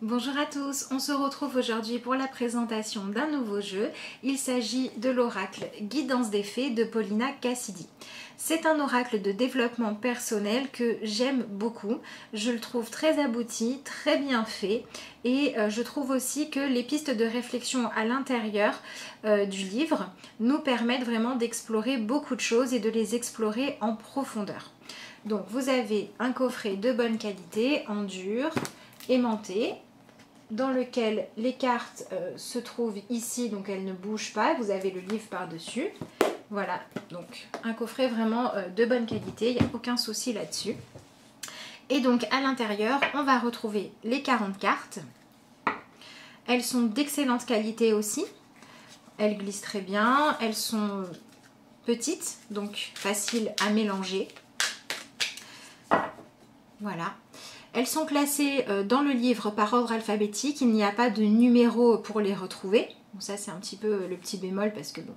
Bonjour à tous, on se retrouve aujourd'hui pour la présentation d'un nouveau jeu. Il s'agit de l'oracle Guidance des Fées de Paulina Cassidy. C'est un oracle de développement personnel que j'aime beaucoup. Je le trouve très abouti, très bien fait et je trouve aussi que les pistes de réflexion à l'intérieur du livre nous permettent vraiment d'explorer beaucoup de choses et de les explorer en profondeur. Donc vous avez un coffret de bonne qualité en dur, aimanté, dans lequel les cartes se trouvent ici, donc elles ne bougent pas, vous avez le livre par-dessus. Voilà, donc un coffret vraiment de bonne qualité, il n'y a aucun souci là-dessus. Et donc à l'intérieur, on va retrouver les 40 cartes. Elles sont d'excellente qualité aussi, elles glissent très bien, elles sont petites, donc faciles à mélanger. Voilà. Elles sont classées dans le livre par ordre alphabétique, il n'y a pas de numéro pour les retrouver. Bon, ça c'est un petit peu le petit bémol parce que bon,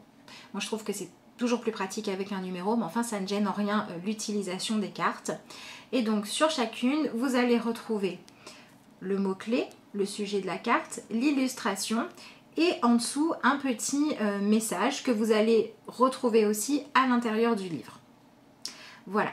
moi je trouve que c'est toujours plus pratique avec un numéro, mais enfin ça ne gêne en rien l'utilisation des cartes. Et donc sur chacune, vous allez retrouver le mot-clé, le sujet de la carte, l'illustration et en dessous un petit message que vous allez retrouver aussi à l'intérieur du livre. Voilà.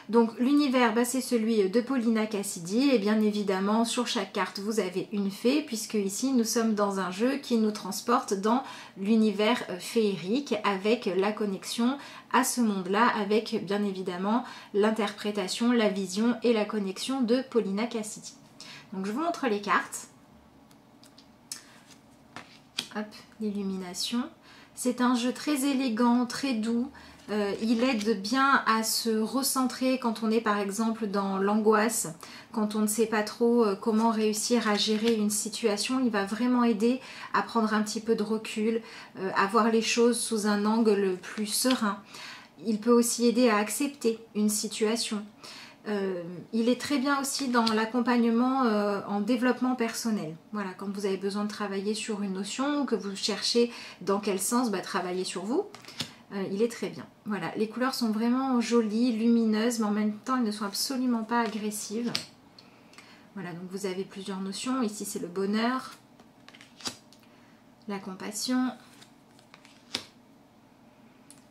Donc l'univers, c'est celui de Paulina Cassidy et bien évidemment sur chaque carte vous avez une fée puisque ici nous sommes dans un jeu qui nous transporte dans l'univers féerique avec la connexion à ce monde-là, avec bien évidemment l'interprétation, la vision et la connexion de Paulina Cassidy. Donc je vous montre les cartes. Hop, l'illumination. C'est un jeu très élégant, très doux. Il aide bien à se recentrer quand on est par exemple dans l'angoisse, quand on ne sait pas trop comment réussir à gérer une situation. Il va vraiment aider à prendre un petit peu de recul, à voir les choses sous un angle plus serein. Il peut aussi aider à accepter une situation. Il est très bien aussi dans l'accompagnement en développement personnel. Voilà, quand vous avez besoin de travailler sur une notion ou que vous cherchez dans quel sens travailler sur vous. Il est très bien. Voilà, les couleurs sont vraiment jolies, lumineuses, mais en même temps, elles ne sont absolument pas agressives. Voilà, donc vous avez plusieurs notions. Ici, c'est le bonheur, la compassion.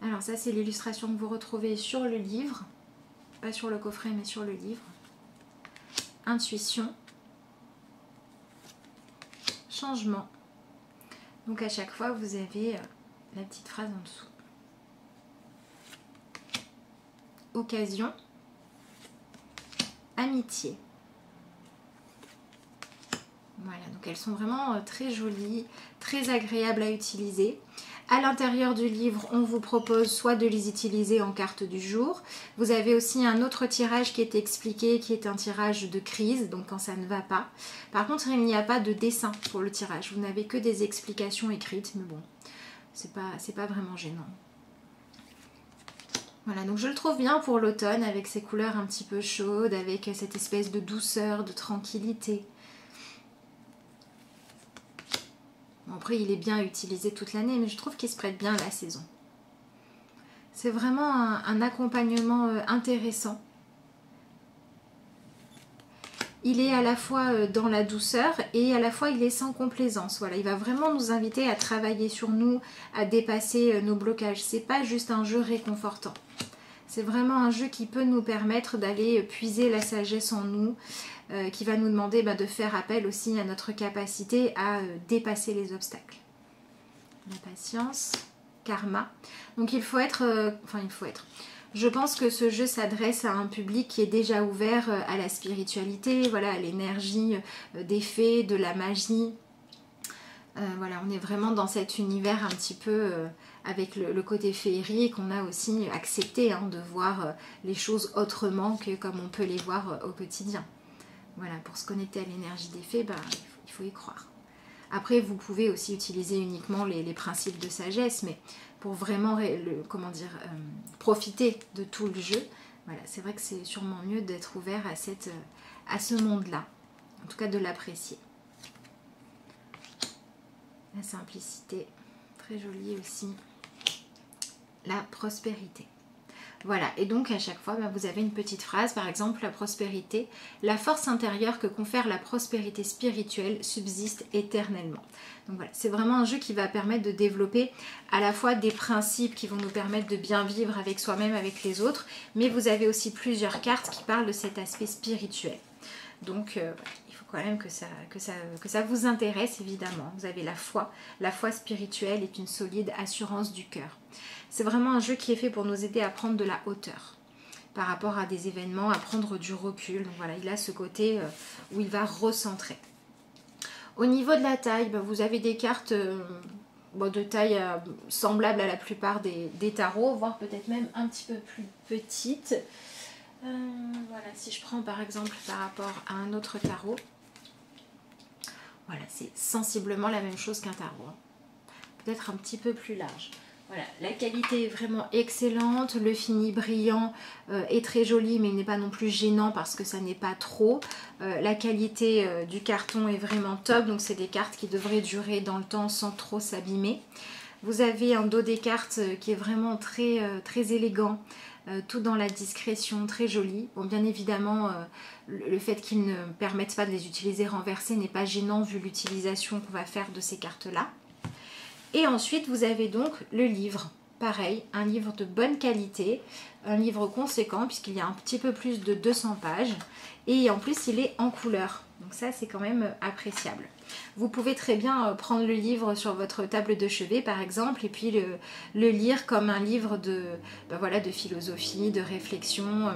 Alors ça, c'est l'illustration que vous retrouvez sur le livre. Pas sur le coffret, mais sur le livre. Intuition. Changement. Donc à chaque fois, vous avez la petite phrase en dessous. Occasion, amitié. Voilà, donc elles sont vraiment très jolies, très agréables à utiliser. À l'intérieur du livre, on vous propose soit de les utiliser en carte du jour. Vous avez aussi un autre tirage qui est expliqué, qui est un tirage de crise, donc quand ça ne va pas. Par contre, il n'y a pas de dessin pour le tirage. Vous n'avez que des explications écrites, mais bon, c'est pas vraiment gênant. Voilà, donc je le trouve bien pour l'automne avec ces couleurs un petit peu chaudes, avec cette espèce de douceur, de tranquillité. Bon, après, il est bien utilisé toute l'année, mais je trouve qu'il se prête bien à la saison. C'est vraiment un accompagnement intéressant. Il est à la fois dans la douceur et à la fois il est sans complaisance. Voilà, il va vraiment nous inviter à travailler sur nous, à dépasser nos blocages. C'est pas juste un jeu réconfortant. C'est vraiment un jeu qui peut nous permettre d'aller puiser la sagesse en nous, qui va nous demander de faire appel aussi à notre capacité à dépasser les obstacles. La patience, karma. Donc il faut être... Je pense que ce jeu s'adresse à un public qui est déjà ouvert à la spiritualité, voilà, à l'énergie des fées, de la magie. Voilà, on est vraiment dans cet univers un petit peu avec le côté féerique. On a aussi accepté de voir les choses autrement que comme on peut les voir au quotidien. Voilà, pour se connecter à l'énergie des fées, il faut y croire. Après, vous pouvez aussi utiliser uniquement les principes de sagesse, mais pour vraiment profiter de tout le jeu, voilà, c'est vrai que c'est sûrement mieux d'être ouvert à ce monde-là, en tout cas de l'apprécier. La simplicité, très jolie aussi. La prospérité. Voilà, et donc à chaque fois, vous avez une petite phrase, par exemple la prospérité. La force intérieure que confère la prospérité spirituelle subsiste éternellement. Donc voilà, c'est vraiment un jeu qui va permettre de développer à la fois des principes qui vont nous permettre de bien vivre avec soi-même, avec les autres, mais vous avez aussi plusieurs cartes qui parlent de cet aspect spirituel. Donc il faut quand même que ça vous intéresse évidemment. Vous avez la foi spirituelle est une solide assurance du cœur. C'est vraiment un jeu qui est fait pour nous aider à prendre de la hauteur par rapport à des événements, à prendre du recul. Donc voilà, il a ce côté où il va recentrer. Au niveau de la taille, vous avez des cartes de taille semblable à la plupart des tarots, voire peut-être même un petit peu plus petites. Voilà, si je prends par exemple par rapport à un autre tarot, voilà, c'est sensiblement la même chose qu'un tarot, peut-être un petit peu plus large. Voilà, la qualité est vraiment excellente, le fini brillant est très joli, mais il n'est pas non plus gênant parce que ça n'est pas trop. La qualité du carton est vraiment top, donc c'est des cartes qui devraient durer dans le temps sans trop s'abîmer. Vous avez un dos des cartes qui est vraiment très, très élégant, tout dans la discrétion, très joli. Bon, bien évidemment, le fait qu'ils ne permettent pas de les utiliser renversées n'est pas gênant vu l'utilisation qu'on va faire de ces cartes-là. Et ensuite, vous avez donc le livre. Pareil, un livre de bonne qualité, un livre conséquent puisqu'il y a un petit peu plus de 200 pages. Et en plus, il est en couleur. Donc ça, c'est quand même appréciable. Vous pouvez très bien prendre le livre sur votre table de chevet, par exemple, et puis le lire comme un livre de philosophie, de réflexion.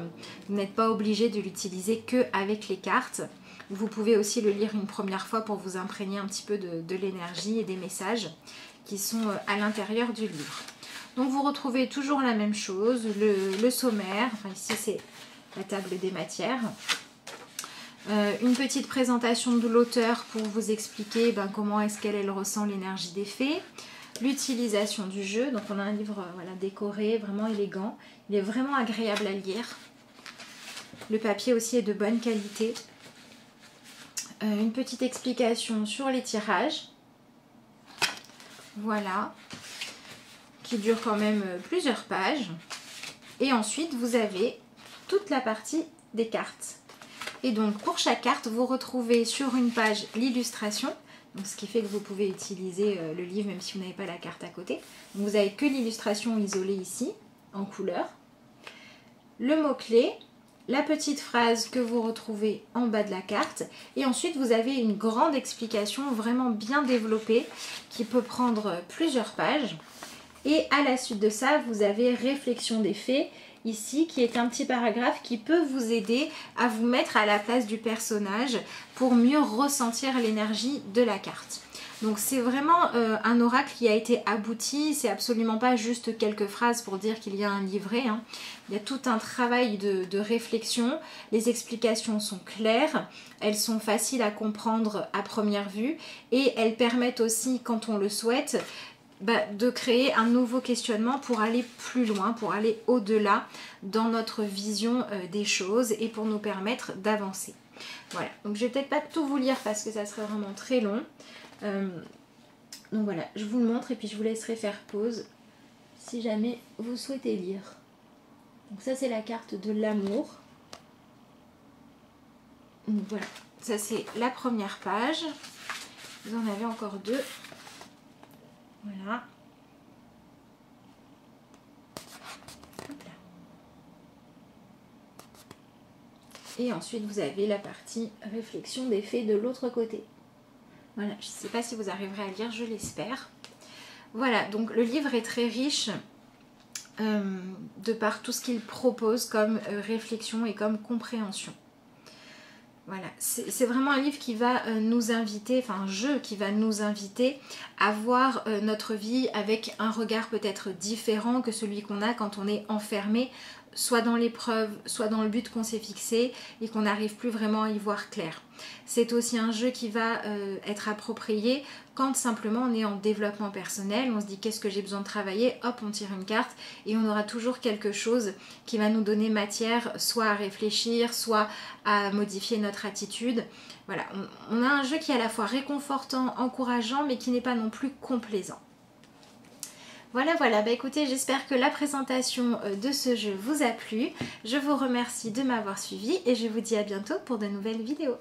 Vous n'êtes pas obligé de l'utiliser qu'avec les cartes. Vous pouvez aussi le lire une première fois pour vous imprégner un petit peu de l'énergie et des messages qui sont à l'intérieur du livre. Donc vous retrouvez toujours la même chose, le sommaire, enfin ici c'est la table des matières, une petite présentation de l'auteur pour vous expliquer comment est-ce qu'elle ressent l'énergie des fées, l'utilisation du jeu, donc on a un livre décoré, vraiment élégant, il est vraiment agréable à lire, le papier aussi est de bonne qualité, une petite explication sur les tirages, voilà, qui dure quand même plusieurs pages. Et ensuite, vous avez toute la partie des cartes. Et donc, pour chaque carte, vous retrouvez sur une page l'illustration. Donc, ce qui fait que vous pouvez utiliser le livre même si vous n'avez pas la carte à côté. Donc, vous n'avez que l'illustration isolée ici, en couleur. Le mot-clé, la petite phrase que vous retrouvez en bas de la carte. Et ensuite, vous avez une grande explication vraiment bien développée qui peut prendre plusieurs pages. Et à la suite de ça, vous avez réflexion des faits ici qui est un petit paragraphe qui peut vous aider à vous mettre à la place du personnage pour mieux ressentir l'énergie de la carte. Donc c'est vraiment un oracle qui a été abouti, c'est absolument pas juste quelques phrases pour dire qu'il y a un livret, hein. Il y a tout un travail de réflexion, les explications sont claires, elles sont faciles à comprendre à première vue et elles permettent aussi, quand on le souhaite, de créer un nouveau questionnement pour aller plus loin, pour aller au-delà dans notre vision des choses et pour nous permettre d'avancer. Voilà, donc je vais peut-être pas tout vous lire parce que ça serait vraiment très long. Donc voilà, je vous le montre et puis je vous laisserai faire pause si jamais vous souhaitez lire. Donc ça c'est la carte de l'amour. Donc voilà, ça c'est la première page. Vous en avez encore deux. Voilà. Et ensuite vous avez la partie réflexion des faits de l'autre côté. Voilà, je ne sais pas si vous arriverez à lire, je l'espère. Voilà, donc le livre est très riche de par tout ce qu'il propose comme réflexion et comme compréhension. Voilà, c'est vraiment un livre qui va nous inviter, enfin un jeu qui va nous inviter à voir notre vie avec un regard peut-être différent que celui qu'on a quand on est enfermé, soit dans l'épreuve, soit dans le but qu'on s'est fixé et qu'on n'arrive plus vraiment à y voir clair. C'est aussi un jeu qui va être approprié quand simplement on est en développement personnel, on se dit qu'est-ce que j'ai besoin de travailler, hop on tire une carte et on aura toujours quelque chose qui va nous donner matière soit à réfléchir, soit à modifier notre attitude. Voilà, on a un jeu qui est à la fois réconfortant, encourageant mais qui n'est pas non plus complaisant. Voilà, voilà, bah écoutez, j'espère que la présentation de ce jeu vous a plu. Je vous remercie de m'avoir suivi et je vous dis à bientôt pour de nouvelles vidéos.